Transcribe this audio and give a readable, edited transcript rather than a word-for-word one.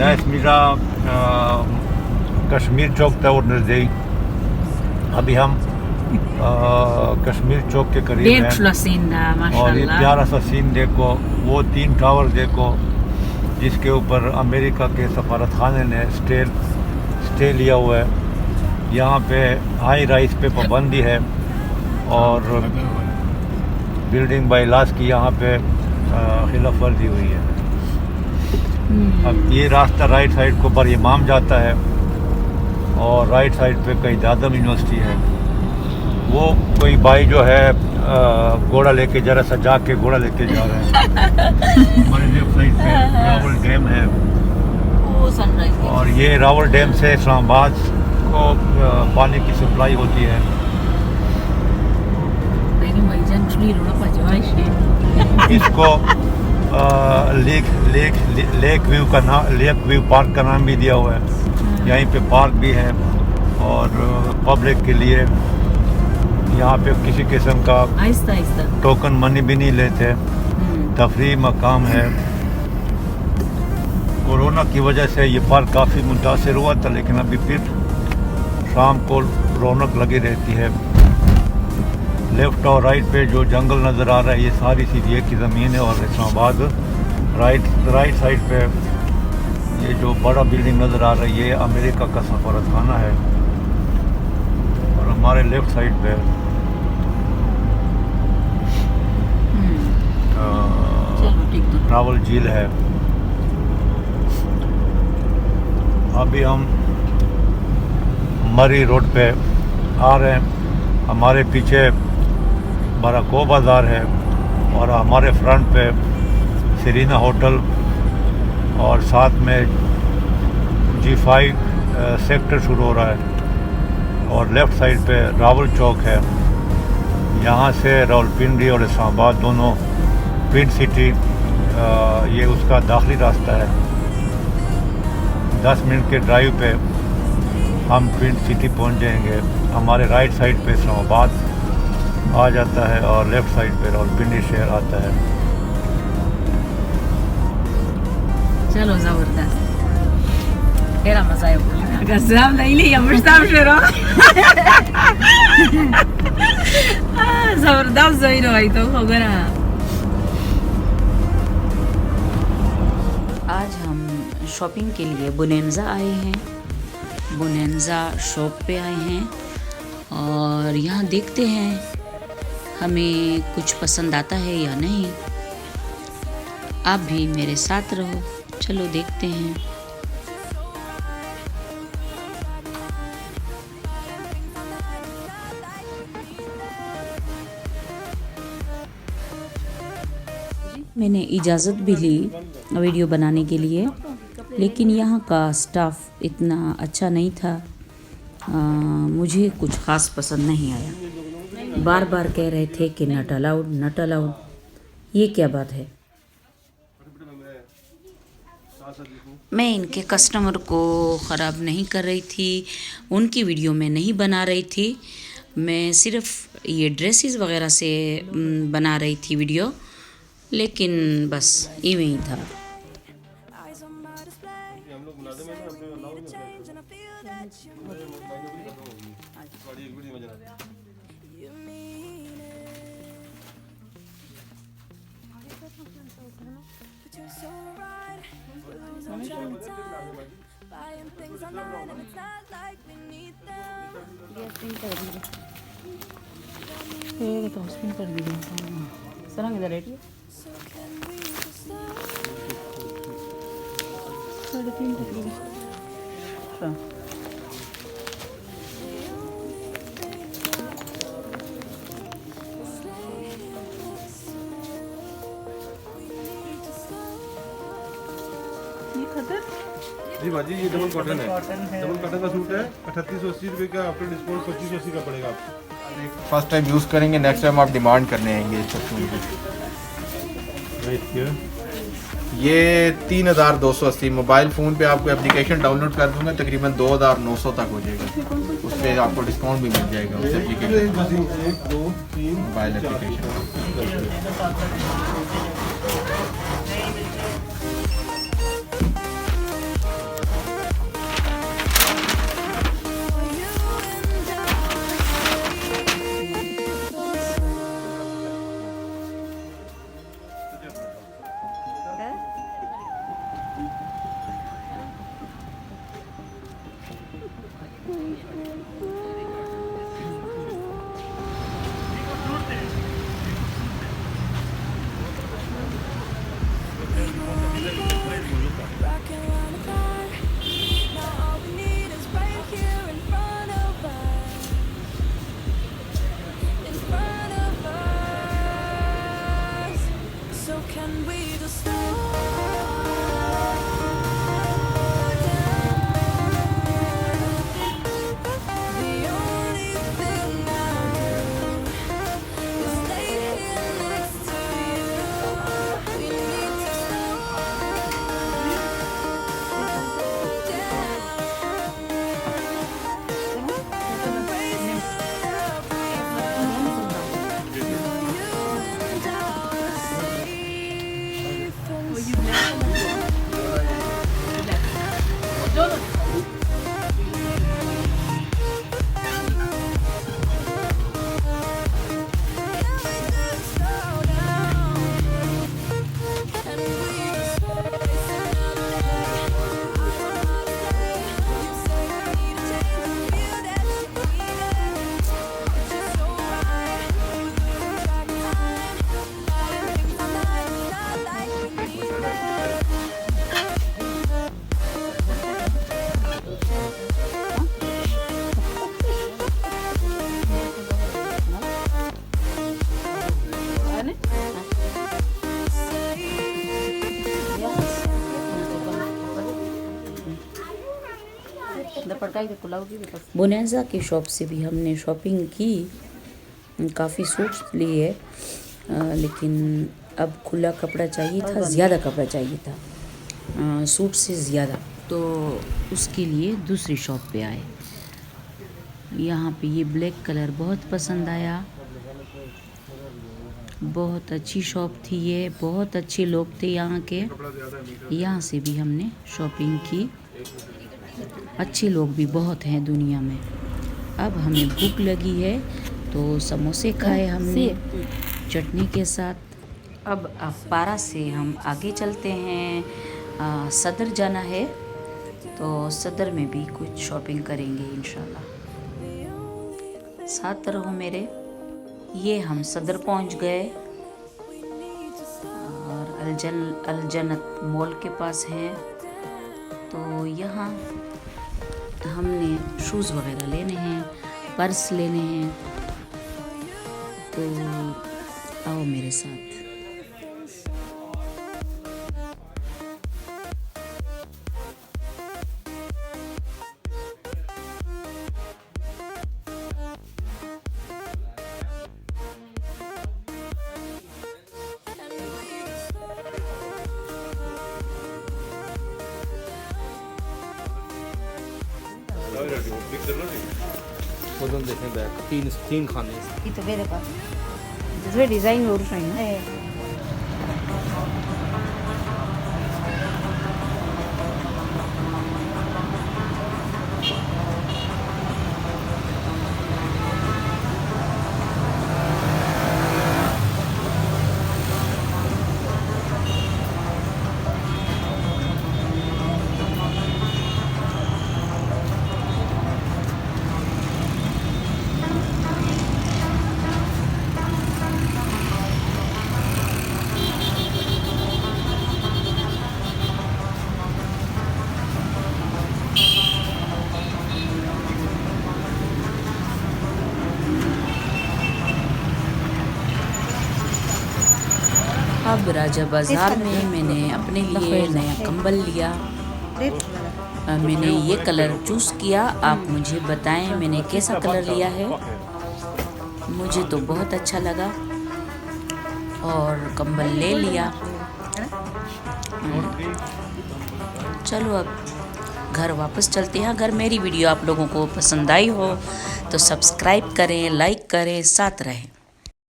Nais Mira Kashmir चौक तक नज़दीक। अभी हम कश्मीर चौक के करीब हैं और ये प्यारा सा सीन देखो, वो 3 टावर देखो जिसके ऊपर अमेरिका के सफारत खाने ने स्टे लिया हुआ है। यहाँ पे हाई राइज पे पाबंदी है और बिल्डिंग बाय लाज की यहाँ पे खिलाफ वर्जी हुई है। अब ये रास्ता राइट साइड को पर इमाम जाता है और राइट साइड पे कई आदम यूनिवर्सिटी है। वो कोई भाई जो है घोड़ा लेके जरा सा जाके घोड़ा लेके जा रहे हैं। हमारे लेफ्ट साइड पे रावल डैम है और ये रावल डैम से इस्लामाबाद को पानी की सप्लाई होती है। इसको लेक व्यू पार्क का नाम भी दिया हुआ है। यहीं पे पार्क भी है और पब्लिक के लिए यहाँ पे किसी किस्म का टोकन मनी भी नहीं लेते। तफरीह मकाम है। कोरोना की वजह से ये पार्क काफ़ी मुतासर हुआ था, लेकिन अभी फिर शाम को रौनक लगी रहती है। लेफ्ट और राइट पे जो जंगल नज़र आ रहा है ये सारी सीधी एक की ज़मीन है और इस्लामाबाद राइट साइड पे ये जो बड़ा बिल्डिंग नज़र आ रहा है ये अमेरिका का सफारत खाना है और हमारे लेफ्ट साइड पे रावल झील है। अभी हम मरी रोड पे आ रहे हैं। हमारे पीछे बाराको बाज़ार है और हमारे फ्रंट पे सीरीना होटल और साथ में G5 सेक्टर शुरू हो रहा है और लेफ़्ट साइड पे रावल चौक है। यहाँ से रावलपिंडी और इस्लामाबाद दोनों पिंड सिटी ये उसका दाखिली रास्ता है। 10 मिनट के ड्राइव पे हम पिंड सिटी पहुँच जाएंगे। हमारे राइट साइड पे इस्लामाबाद आ जाता है और लेफ़्ट साइड पे रावलपिंडी शहर आता है। चलो ज़बरदस्त, तेरा मज़ा है। गज़ाब नहीं लिया मुश्ताम शुरू ज़बरदस्त ज़हीर भाई तो खबर। आज हम शॉपिंग के लिए बोनेंजा आए हैं। बोनेंजा शॉप पे आए हैं और यहाँ देखते हैं हमें कुछ पसंद आता है या नहीं। आप भी मेरे साथ रहो, चलो देखते हैं। मैंने इजाज़त भी ली वीडियो बनाने के लिए, लेकिन यहाँ का स्टाफ इतना अच्छा नहीं था। मुझे कुछ ख़ास पसंद नहीं आया। बार बार कह रहे थे कि नट अलाउड। ये क्या बात है? मैं इनके कस्टमर को ख़राब नहीं कर रही थी, उनकी वीडियो में नहीं बना रही थी। मैं सिर्फ ये ड्रेसेस वगैरह से बना रही थी वीडियो, लेकिन बस इवें ही था। स्पिन कर दी सरंग इधर रेट 3.5 अच्छा। जी भाजी ये डबल कॉटन है। डबल कॉटन का सूट है 3880 रुपये का। आफ्टर डिस्काउंट 2580 का पड़ेगा आपको। फर्स्ट टाइम यूज़ करेंगे, नेक्स्ट टाइम आप डिमांड करने आएंगे। ये 3280 मोबाइल फ़ोन पे आपको एप्लीकेशन डाउनलोड कर दूंगा, तकरीबन 2900 तक हो जाएगा। उस पर आपको डिस्काउंट भी मिल जाएगा उस एप्लीकेशन मोबाइल एप्लीकेशन। बोनेजा की शॉप से भी हमने शॉपिंग की, काफ़ी सूट्स लिए, लेकिन अब खुला कपड़ा चाहिए था, ज़्यादा कपड़ा चाहिए था, सूट से ज़्यादा, तो उसके लिए दूसरी शॉप पे आए। यहाँ पे ये ब्लैक कलर बहुत पसंद आया, बहुत अच्छी शॉप थी ये, बहुत अच्छे लोग थे यहाँ के। यहाँ से भी हमने शॉपिंग की, अच्छे लोग भी बहुत हैं दुनिया में। अब हमें भूख लगी है तो समोसे खाए हमने चटनी के साथ। अब पारा से हम आगे चलते हैं, सदर जाना है तो सदर में भी कुछ शॉपिंग करेंगे इंशाल्लाह। साथ रहो मेरे। ये हम सदर पहुंच गए और अलजन्नत मॉल के पास है, तो यहाँ हमने शूज़ वगैरह लेने हैं, पर्स लेने हैं, तो आओ मेरे साथ। वजन देखें बैग, तीन खाने Itu beda pak. Itu desain lurus ini. अब राजा बाज़ार में मैंने अपने लिए नया कंबल लिया। मैंने ये कलर चूज़ किया, आप मुझे बताएं मैंने कैसा कलर लिया है। मुझे तो बहुत अच्छा लगा और कंबल ले लिया। चलो अब घर वापस चलते हैं। अगर मेरी वीडियो आप लोगों को पसंद आई हो तो सब्सक्राइब करें, लाइक करें, साथ रहें।